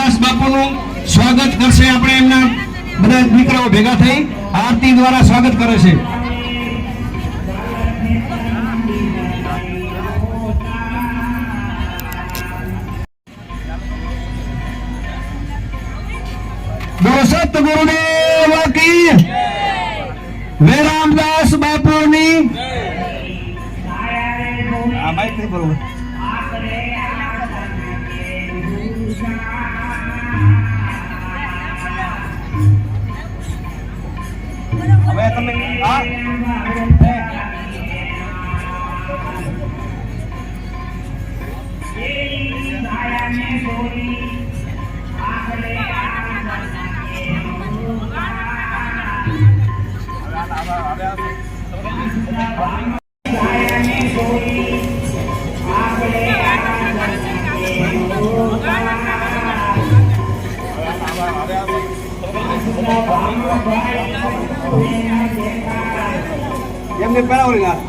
વેરામદાસ બાપુનું સ્વાગત કરશે. આપણે એમના બધા દીકરાઓ ભેગા થઈ આરતી દ્વારા સ્વાગત કરે છે. બોલો સતગુરુદેવ કી વેરામદાસ બાપુની આ માઈક નહીં બરોબર. હવે તમે એમને પહેલા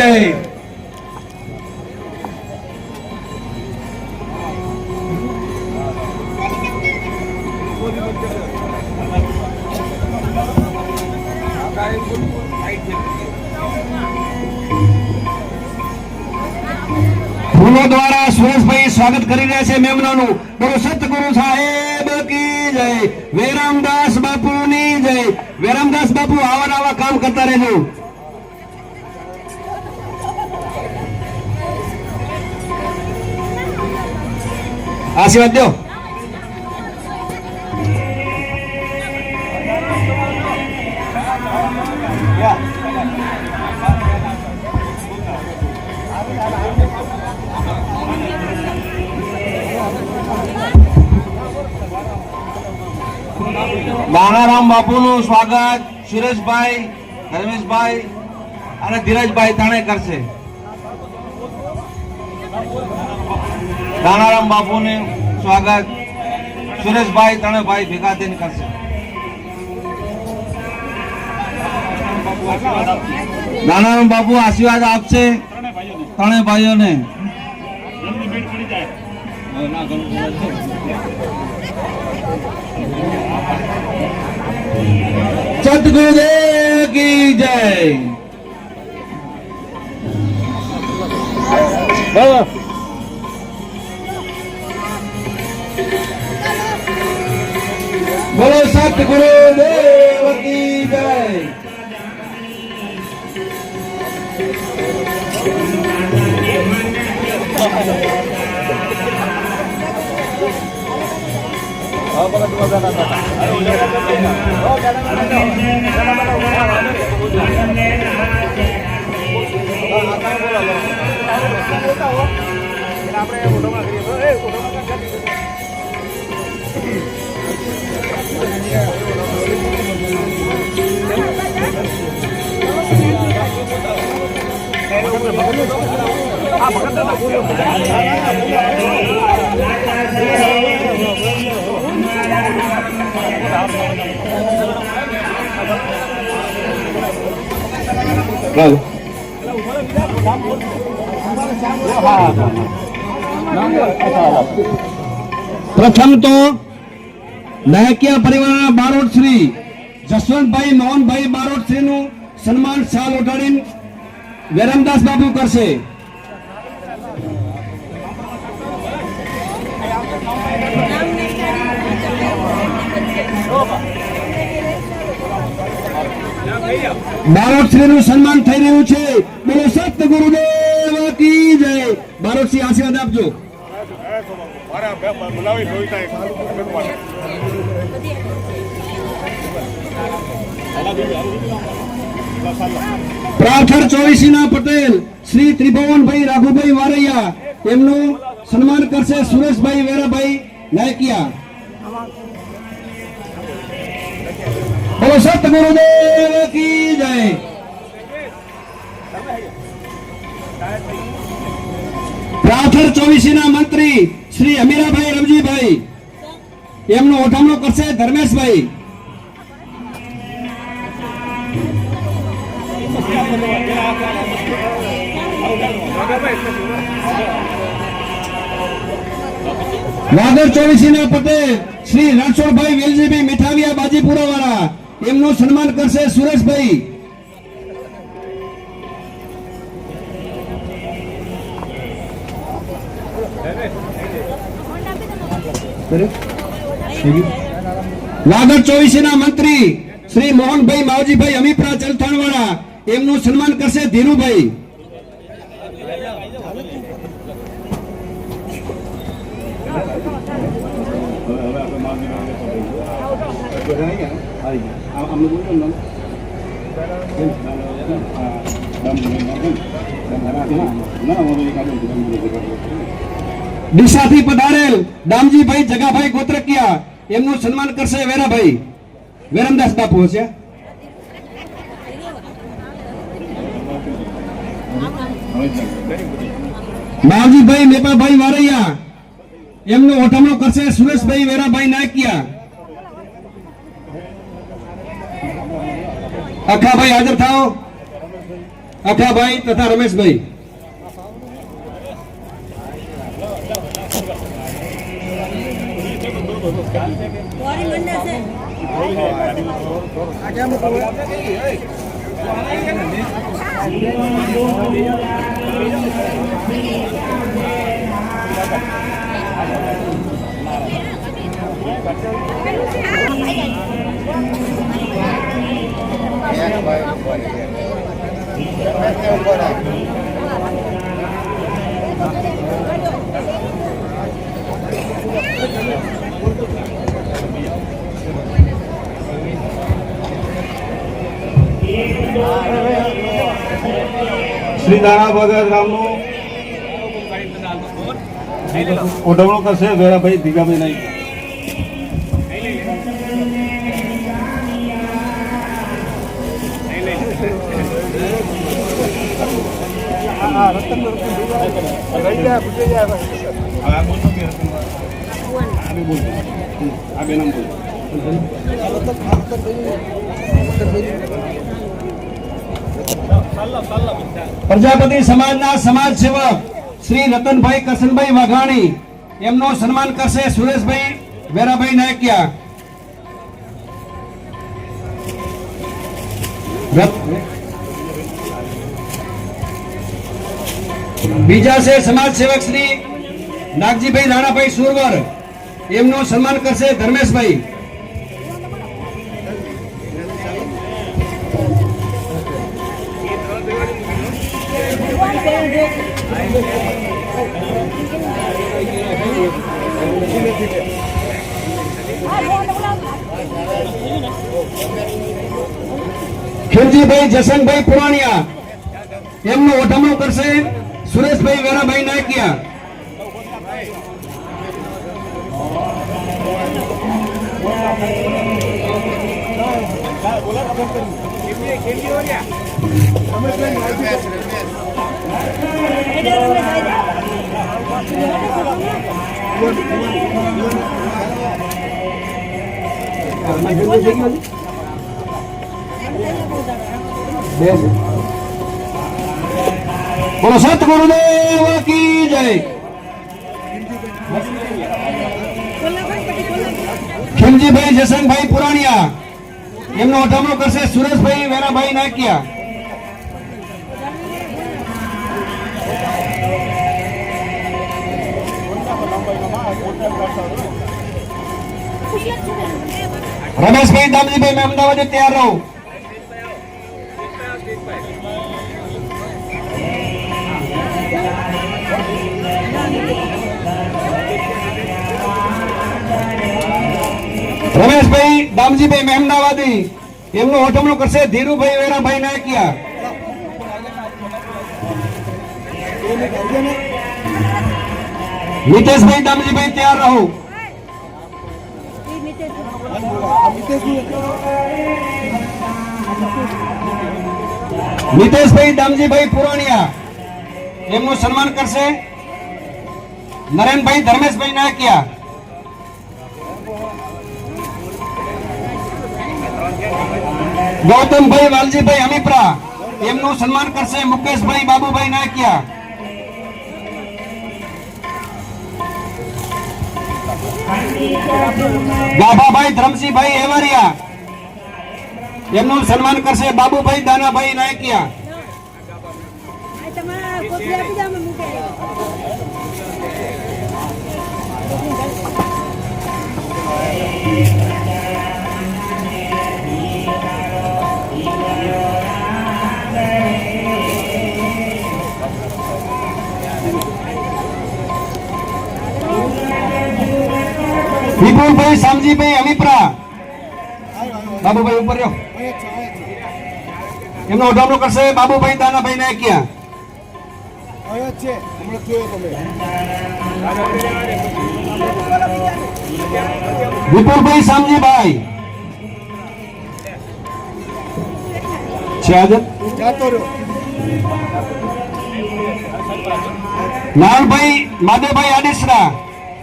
જય. ફૂલો દ્વારા સુરેશભાઈ સ્વાગત કરી રહ્યા છે મહેમાનોનું. બોલો સતગુરુ સાહેબ કી જય. વેરામદાસ બાપુની જય. વેરામદાસ બાપુ આવા કામ કરતા રહેજો. આશીર્વાદ દો. દાનારામ બાપુનું સ્વાગત સુરેશભાઈ, રમેશભાઈ અને ધીરજભાઈ તાણે કરશે. દાનારામ બાપુને સ્વાગત સુરેશભાઈ ત્રણેભાઈ ભેગા થઈને કરશે. દાનારામ બાપુ આશીર્વાદ આપશે ત્રણેય ભાઈઓને. સતગુરુદેવ કી જય. બોલો સતગુરુદેવ કી જય. પ્રથમ તો નાયકીય પરિવારના બારોટ શ્રી જસવંતભાઈ મોહનભાઈ બારોટ શ્રી નું સન્માન શાલ ઓઢાડીને વેરામદાસ બાપુ કરશે. બારોટશ્રી નું સન્માન થઈ રહ્યું છે. બોલો સત ગુરુદેવ કી જય. બારોટશ્રી આશીર્વાદ આપજો. પ્રાથર ચોવીસી પટેલ શ્રી ત્રિભુવનભાઈ રાઘુભાઈ વારૈયા એમનું સન્માન કરશે સુરેશભાઈ વેરાભાઈ નાયકિયા. બોલો સત ગુરુદેવ કી જય. પ્રાથર ચોવીસી મંત્રી શ્રી અમીરાભાઈ રમજીભાઈ એમનો ઓઢામણો કરશે ધર્મેશભાઈ. વાગર ચોવીસી પટેલ શ્રી રણછોડભાઈ વેલજીભાઈ મીઠાવિયા બાજીપુરા વાળા એમનું સન્માન કરશે સુરેશભાઈ. વાગડ ચોવીસી મંત્રી શ્રી મોહનભાઈ માવજીભાઈ અમીપરા ચલથાણવાળા એમનું સન્માન કરશે ધીરુભાઈ. ડીસાથી પધારેલ દામજીભાઈ જગાભાઈ ગોત્રકિયા એમનું સન્માન કરશે વેરાભાઈ. વેરમદાસ બાપુ હશે. માવજીભાઈ મેપાભાઈ વારૈયા એમનો ઓઢામણો કરશે સુરેશભાઈ વેરાભાઈ નાયકિયા. અખાભાઈ હાજર થાઓ. અખાભાઈ તથા રમેશભાઈ. શ્રી દાણા ભગત રામનું ઓઢવણો કરશે વેરાભાઈ દીગાભાઈ નાઈ. પ્રજાપતિ સમાજના સમાજ સેવક શ્રી રતનભાઈ કરશનભાઈ વાઘાણી એમનું સન્માન કરશે સુરેશભાઈ વેરાભાઈ નાયકિયા. બીજા છે સમાજ સેવક શ્રી નાગજીભાઈ રાણાભાઈ સુરવર એમનું સન્માન કરશે ધર્મેશભાઈ. ખીલજીભાઈ જસનભાઈ પુરાણિયા એમનું ઓઢામણું કરશે સુરેશભાઈ વેરાભાઈ નાયકિયા. બોલો સત ગુરુદેવ કી જય. ખીમજીભાઈ જસંગભાઈ પુરાણિયા એમનો ઓઢામણો કરશે સુરેશભાઈ વેરાભાઈ નાયકિયા. રમેશભાઈ દામજીભાઈ મેં અમદાવાદ તૈયાર રહો. રમેશભાઈ દામજીભાઈ મહેમદાવાદી એમનું ઓઢમણું કરશે ધીરુભાઈ વેરાભાઈ નાયકિયા. મિતેશભાઈ દામજીભાઈ તૈયાર રહો. મિતેશભાઈ દામજીભાઈ પુરાણિયા એમનું સન્માન કરશે નરેનભાઈ ધર્મેશભાઈ નાયકિયા. ગૌતમભાઈ વાલજીભાઈ હમીપરા એમનું સન્માન કરશે મુકેશભાઈ બાબુભાઈ નાયકિયા. ગાભાભાઈ ધરમસિંહભાઈ હેવારિયા એમનું સન્માન કરશે બાબુભાઈ દાનાભાઈ નાયકિયા. વિપુલભાઈ શામજીભાઈ હમીપરા બાબુભાઈ ઉપર રહ્યો એમનો ઓઢામણું કરશે બાબુભાઈ દાનાભાઈ નાયકિયા. વિપુલભાઈ શામજીભાઈ છે હાજર. લાલભાઈ માધવભાઈ આડિસરા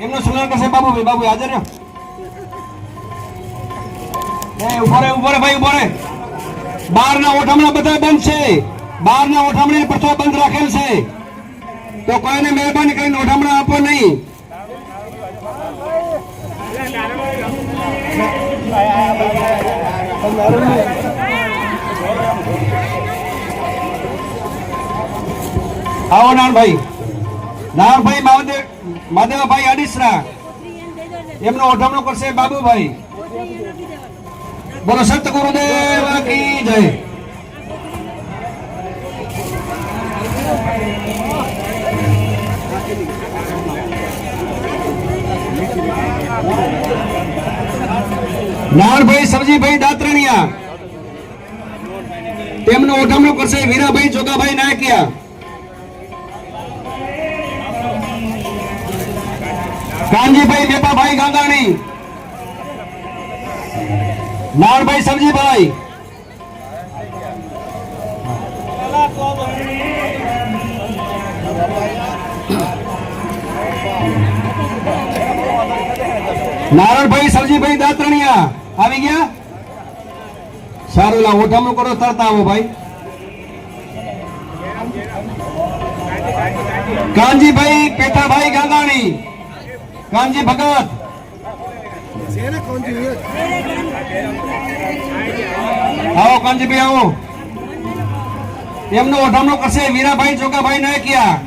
એમનું સન્માન કરશે બાબુભાઈ. બાબુ હાજર રહ્યો. ઉભો રે ભાઈ ઉભો રે. બહારના ઓઠામણા બધા બંધ છે. બહારના ઓઠામણી પ્રથા બંધ રાખેલ છે તો કોઈને મહેરબાની કરીને ઓઠામણા આપો નહીં. આવો નાનભાઈ. નાનભાઈ માધવભાઈ આડિસરા એમનો ઓઢામણું કરશે બાબુભાઈ. બોલો સત ગુરુદેવ કી જય. નારભાઈ સબજીભાઈ દાત્રણિયા તેમનું ઓઢામણું કરશે વીરાભાઈ જોગાભાઈ નાયકિયા. કાનજીભાઈ મેપાભાઈ ગાંગાણી નારભાઈ સબજીભાઈ. નારણભાઈ સબજીભાઈ દાત્રણિયા આવી ગયા. સારું લા ઓઢામણું કરો તરત આવો ભાઈ. કાનજીભાઈ પેઠાભાઈ ગાંગાણી કાનજી ભગત આવો. કાનજીભાઈ આવો. એમનો ઓઢામણું કરશે વીરાભાઈ જોગાભાઈ નાયકિયા.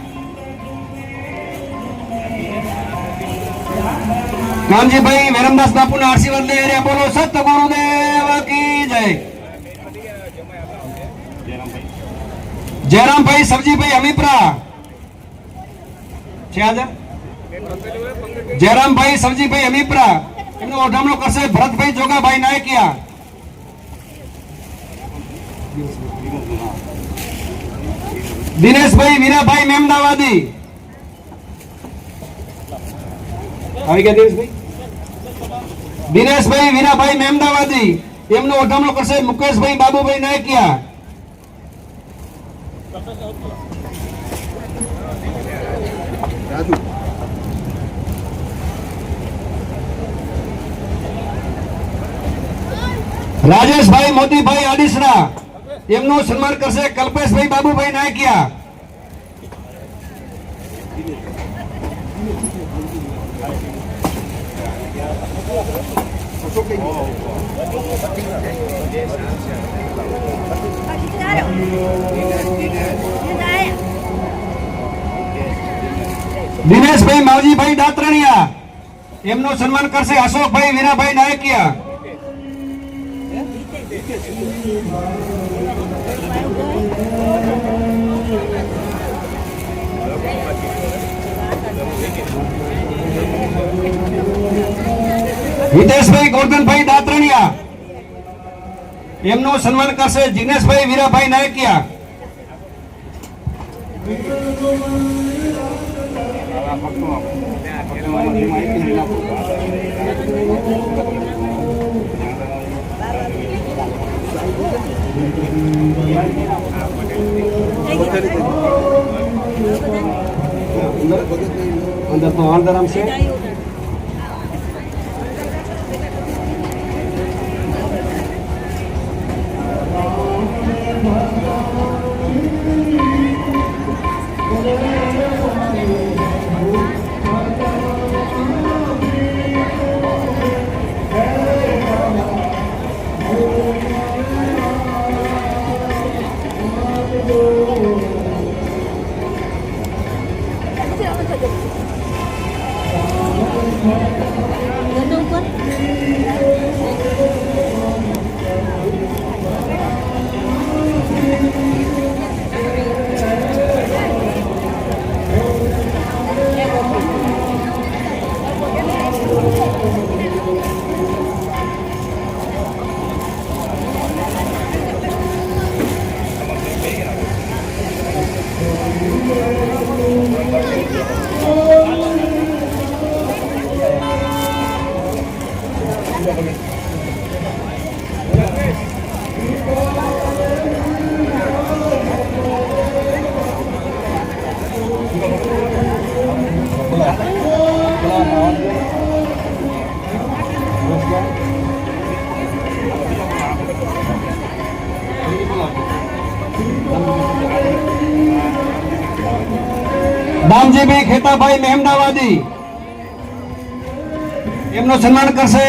કાનજીભાઈ વેરમદાસ બાપુના આશીર્વાદ લઈ રહ્યા. બોલો સત ગુરુદેવ કી જય. જયરામભાઈ સબજીભાઈ હમીપરા છે હાજર. જયરામભાઈ સબજીભાઈ હમીપરા એમનો ઓઢામણું કરશે ભરતભાઈ જોગાભાઈ નાયકિયા. દિનેશભાઈ વીરાભાઈ મહેમદાવાદી આવી ગયા. દિનેશભાઈ વીરાભાઈ મહેમદાવાદી એમનો ઓઢામણું કરશે મુકેશભાઈ બાબુભાઈ નાયકિયા. રાજેશભાઈ મોતીભાઈ આડિસરા એમનું સન્માન કરશે કલ્પેશભાઈ બાબુભાઈ નાયકિયા. દિનેશભાઈ માવજીભાઈ દાત્રણિયા એમનું સન્માન કરશે અશોકભાઈ વીરાભાઈ નાયકિયા. હિતેશભાઈ ગોરધનભાઈ દાત્રણિયા, એમનું સન્માન કરશે જિગ્નેશભાઈ વીરાભાઈ નાયકિયા. અંદર તો આંદરામ છે. દામજીભાઈ ખેતાભાઈ મહેમદાવાદી, એમનું સન્માન કરશે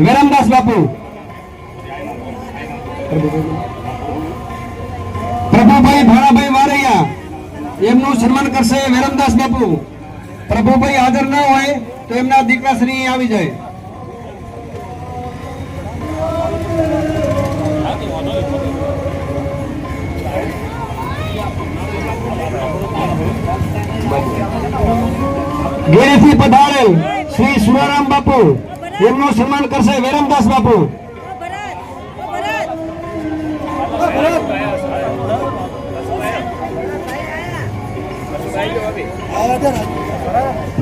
વિરમદાસ બાપુ. પ્રભુભાઈ ભાણાભાઈ વારૈયા, એમનું સન્માન કરશે વિરમદાસ બાપુ. પ્રભુભાઈ હાજર ન હોય તો એમના દીકરા શ્રી આવી જાય. ગેરેથી પધારેલ શ્રી સુરારામ બાપુ, એમનું સન્માન કરશે વિરમદાસ બાપુ.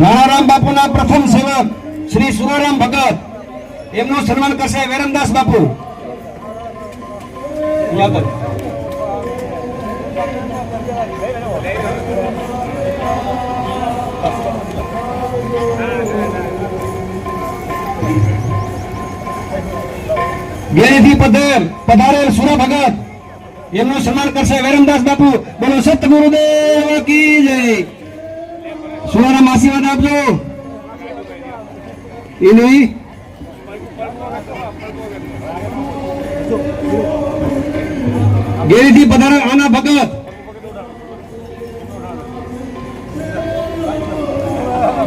રાણારામ બાપુના પ્રથમ સેવક શ્રી સુરારામ ભગત, એમનું સન્માન કરશે વિરમદાસ બાપુ. ગેરીથી પધારેલ સુરા ભગત, એમનું સન્માન કરશે વિરમદાસ બાપુ. બોલો સતગુરુદેવ કી જય. સુરારામ આશીર્વાદ આપજો. એની ગેરીથી પધારેલ આના ભગત,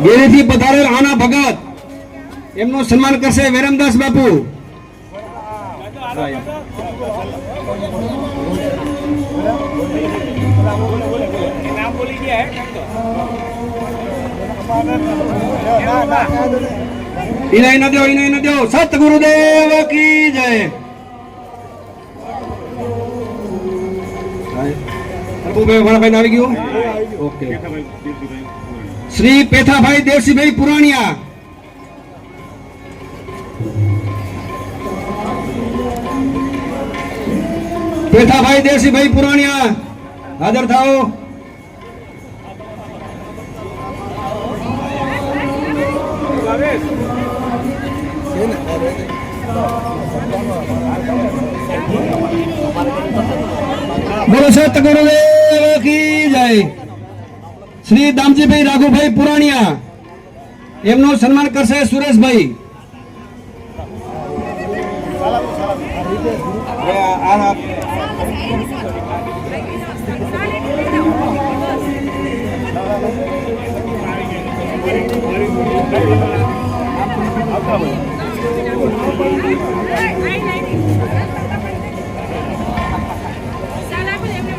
ગેરીથી પધારેલ આના ભગત, એમનું સન્માન કરશે વિરમદાસ બાપુ. ઇનાઈ ન દો, ઇનાઈ ન દો. સતગુરુદેવ કી જય. પ્રભુભાઈ વાળાભાઈ આવી ગયું. ઓકે. શ્રી પેથાભાઈ દેવસીભાઈ પુરાણિયા, પેથાભાઈ દેવસીભાઈ પુરાણિયા હાજર થાઓ. બોલો સતગુરુદેવ કી જય. શ્રી દામજીભાઈ રાઘુભાઈ પુરાણિયા, એમનું સન્માન કરશે સુરેશભાઈ.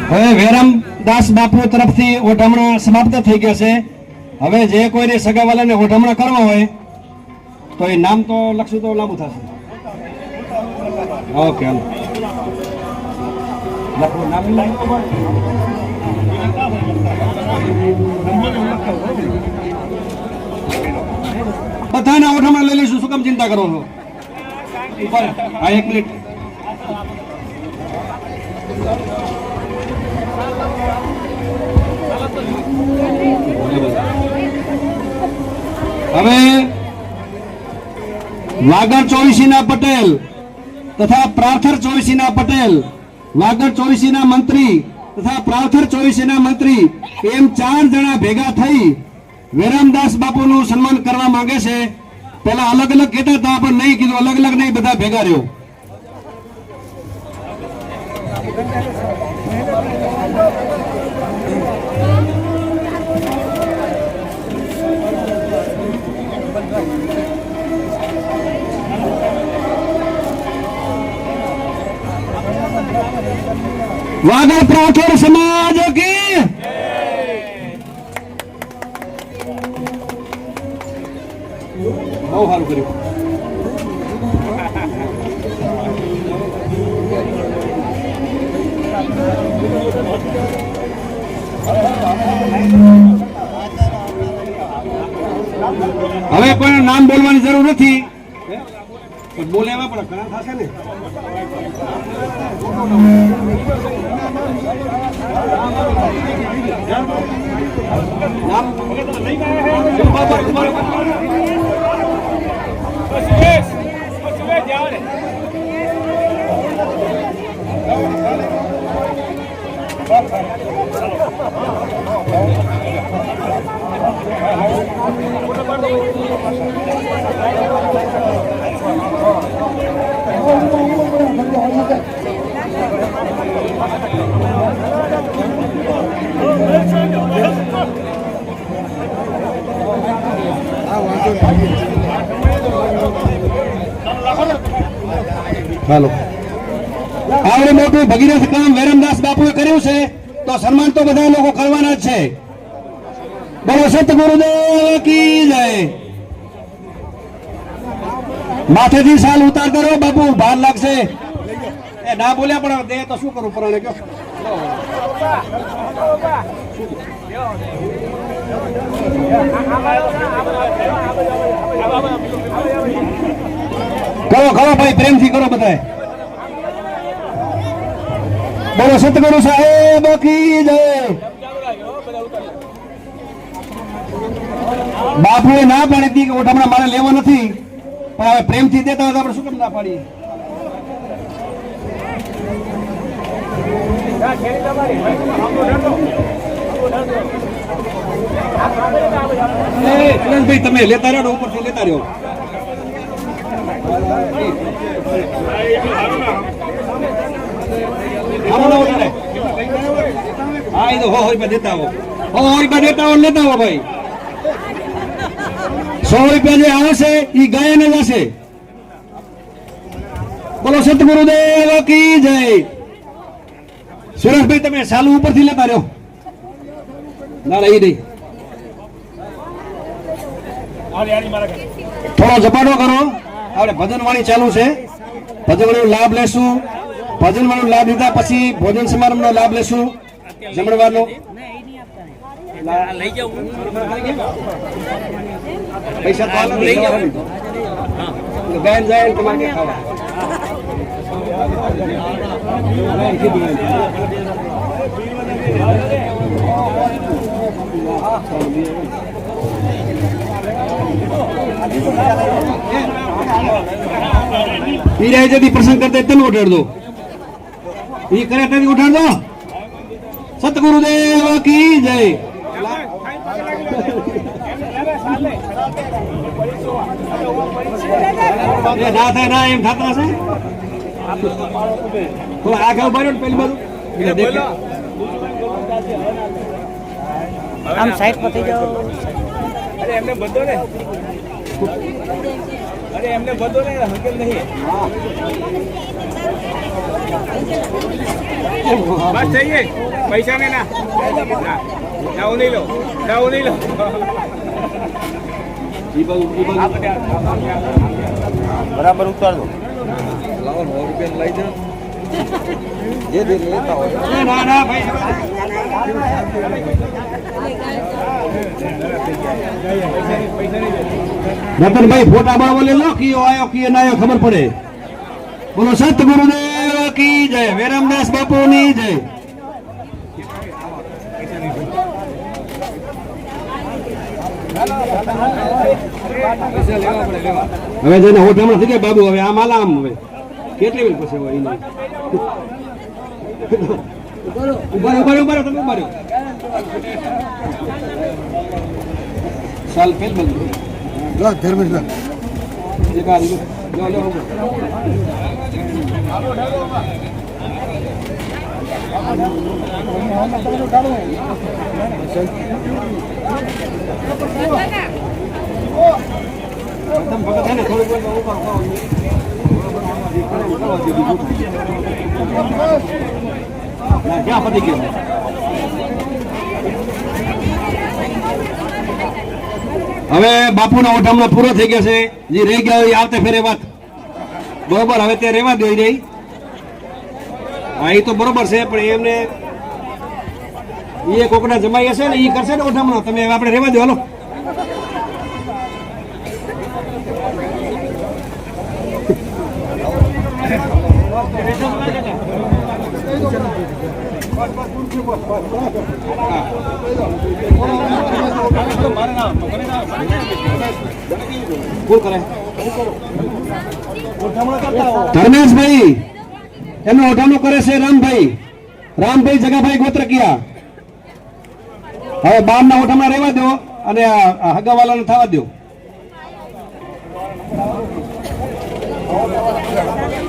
હવે વેરામદાસ બાપુ તરફથી ઓઢામણા સમાપ્ત થઈ ગયા છે. હવે જે કોઈને સગાવાલાને ઓઢામણા કરવા હોય તો એ નામ તો લખશું તો લાંબુ થશે. ઓકે હાલો લખો નામ બધાના ઓઠામણ લઈ લઈશું. શું કામ ચિંતા કરો છો? હા 1 મિનિટ. હવે વાગડ ચોવીસીના પટેલ તથા પ્રાર્થર ચોવીસીના પટેલ, વાગડ ચોવીસીના મંત્રી તથા પ્રાર્થર ચોવીસીના મંત્રી એમ 4 જણા ભેગા થઈ વેરામદાસ બાપુનું સન્માન કરવા માંગે છે. પેલા અલગ અલગ કહેતા હતા પણ નહીં કીધું, અલગ અલગ નહીં, બધા ભેગા રહ્યો. વાગડ પ્રાર્થર સમાજ કી બહુ સારું કર્યું. હવે કોઈ નામ બોલવાની જરૂર નથી, બોલે એવા પણ ઘણા થશે ને. હાલો આવડે મોટું ભગીરથ કામ વેરામદાસ બાપુએ કર્યું છે તો સન્માન તો બધા લોકો કરવાના જ છે. બોલો સતગુરુદેવ કી જય. માથેથી સાલ ઉતારતા રહો બાપુ, ભાર લાગશે. એ ના બોલ્યા પણ દે તો શું કરું પરાણે કયો. કરો કરો ભાઈ, પ્રેમથી કરો બધાય. બોલો સતગુરુ સાહેબ કી જય. બાપુએ ના પાડી હતી કે ઓઠામણા મારે લેવો નથી, પણ હવે પ્રેમથી દેતા હોય તો આપણે શું કેમ ના પાડીએ. ભાઈ તમે લેતા રહ્યો, ઉપરથી લેતા રહ્યો. હા એ તો હો રૂપિયા દેતા હો, રૂપિયા દેતા હો, લેતા હો ભાઈ. 100 રૂપિયા જે આવશે એ ગાયને જશે. બોલો સતગુરુદેવ કી જય. સુરેશભાઈ તમે સાલું ઉપરથી લેતા રહ્યો. ના એ નહીં, થોડો ઝપાટો કરો. આપણે ભજન વાણી ચાલુ છે, ભજન વાણીનો લાભ લેશું. ભજન વાણીનો લાભ લીધા પછી ભોજન સમારંભનો લાભ લેશું, જમણવારનો. પૈસા તો લઈ જાવ, ગાયન જાય તમારે ખાવા. જતી પ્રસંગ કરતા તમે ઉઠાડ દો, એ કરે ત્યાંથી ઉઠાડ દો. સતગુરુદેવ કી જય. ના થાય ના એમ થતા હશે. આગળ બાર પેલી બાજુ આમ સાઈડ પર થઈ જાઓ. અરે એમને બધો ને, અરે એમને બધો ને હકેલ નહીં. બસ જઈએ, પૈસા ને ના નહીં લો, નહીં લો. બરાબર ઉતાર દો લાવો 100 રૂપિયા લઈ જાઓ જે દે લેતા હોય ના ના ભાઈ રતનભાઈ ફોટા બાળવા લે લો કયો આયો કયો ના આયો ખબર પડે. બોલો સતગુરુદેવ કી જય, વેરામદાસ બાપુની જય. હવે જેને હોઠામણ થઈ ગયા બાબુ, હવે આમ આલા આમ હવે કેટલી વાર પછી હોય એની ઉભા ઉભા ઉભા તમે ઉભા રહ્યો સાલ ફેલ બંધ લો ધર્મેશ લો એક આ લો લો એકદમ ભગત છે ને થોડું બોલ ઉપર ના ક્યાં પતી ગયું. હવે બાપુનો ઓઠામણો પૂરો થઈ ગયો છે. જે રહી ગયા હોય એ આવતે ફેરે વાત બરોબર. હવે તે રહેવા દો રહી. હા એ તો બરોબર છે, પણ એમને એ કોકના જમાઈ હશે ને એ કરશે ને ઓઠામણો. તમે હવે આપણે રહેવા દો હાલો. ધર્મેશભાઈ એમનો ઓઠામણો કરે છે રામભાઈ જગાભાઈ ગોત્રકિયા. હવે બારના ઓઠામણા રહેવા દો અને હગાવાલાને થવા દો.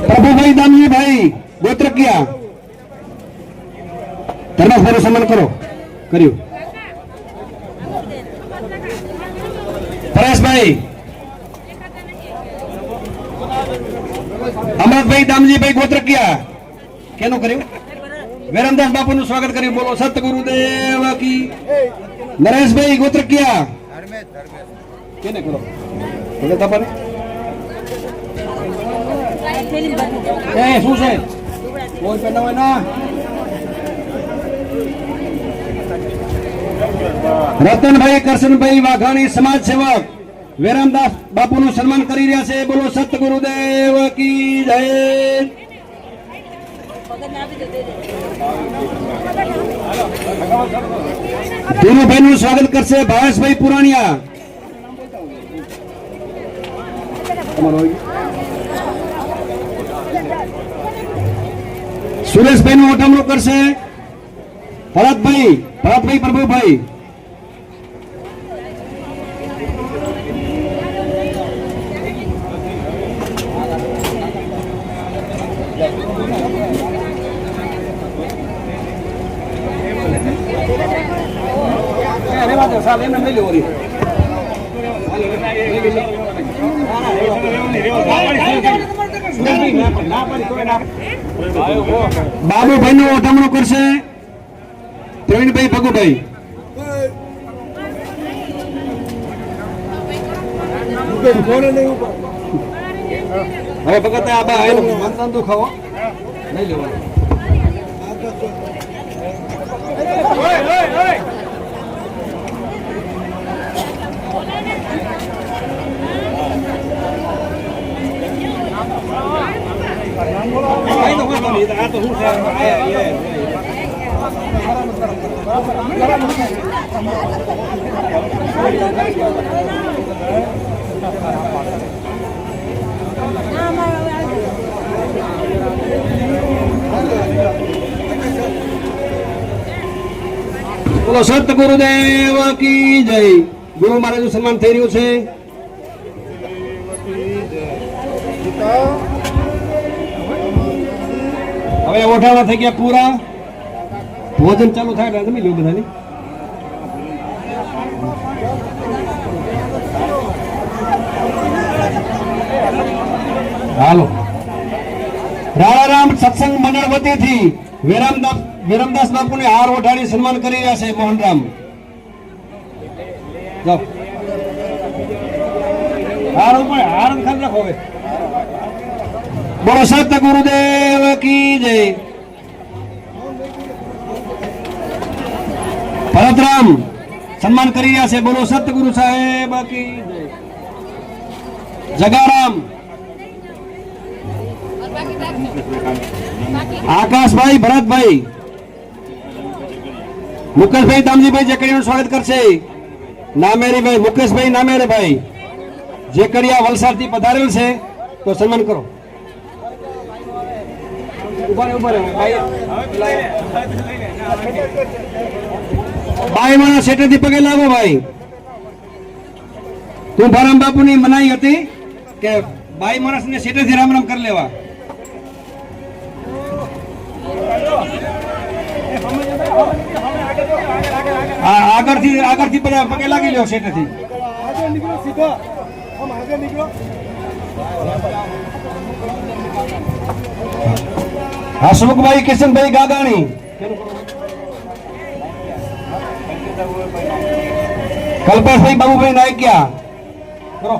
પ્રભુભાઈ દામજીભાઈ ગોત્રકિયા, ધર્મેશભાઈનું સન્માન કરો કર્યું. પરેશભાઈ, અમરભાઈ દામજીભાઈ ગોત્રકિયા કેનું કર્યું? વેરામદાસ બાપુનું સ્વાગત કર્યું. બોલો સતગુરુદેવ કી. નરેશભાઈ ગોત્રકિયા કેને કરો ભગત બાપાને? શું છે કોઈ પેલા હોય ના. રતનભાઈ કરશનભાઈ વાઘાણી સમાજ સેવક વેરામદાસ બાપુનું સન્માન કરી રહ્યા છે. બોલો સતગુરુદેવ કી જય. ધીરુભાઈ નું સ્વાગત કરશે ભાવેશભાઈ પુરાણિયા. સુરેશભાઈ નું ઓઠામણું કરશે ભરતભાઈ પ્રભુભાઈ. બાબુભાઈ નું ઓઠામણું કરશે પ્રવીણભાઈ ભગુભાઈ. હવે ભગત આ બા મનતા દુખાવો નહીં લેવાનું. આ તો શું બોલો સતગુરુદેવ કી જય. ગુરુ મહારાજ નું સન્માન થઈ રહ્યું છે. હવે ઓઠાણા થઈ ગયા પૂરા. ભોજન ચાલુ થાય જમી લો બધાની. હાલો રાણારામ સત્સંગ મંડળ વતીથી વેરામદાસ બાપુને હાર ઓઢાડી સન્માન કરી રહ્યા છે. મોહનરામ જાઓ. હાર ઉપર હાર ખાલી રાખો હવે. બોલો સત ગુરુદેવ કી જય. ભરતરામ સન્માન કરી રહ્યા છે. બોલો સતગુરુ સાહેબ કી જય. જગારામ, આકાશભાઈ, ભરતભાઈ, મુકેશભાઈ, દામજીભાઈ જેકડિયાનું સ્વાગત કરશે. નામેરીભાઈ, મુકેશભાઈ નામેરીભાઈ જેકડિયા વલસાડથી પધારેલ છે, તો સન્માન કરો. ભાઈ મારા શેઠેથી પગે લાગો. ભાઈ તું ભારામ બાપુની મનાઈ હતી કે બાઈ માણસને શેઠેથી રામ રામ કરી લેવા. આગળથી બધા પગે લાગી લ્યો શેઠેથી. હસમુખભાઈ, કિશનભાઈ ગાગાણી, કલ્પેશભાઈ, બાબુભાઈ નાયકિયા કરો.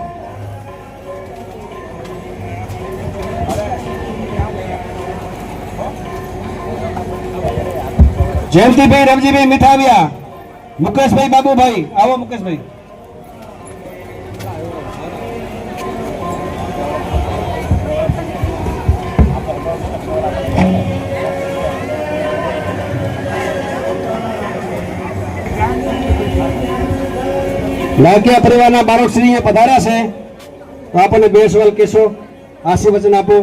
જયંતિભાઈ, રમજીભાઈ મીઠાવિયા, મુકેશભાઈ, બાબુભાઈ આવો. મુકેશભાઈ, નાયકિયા પરિવારના બાળકશ્રી પધાર્યા છે, તો આપણને બે સવાલ કહેશો, આશીર્વચન આપો.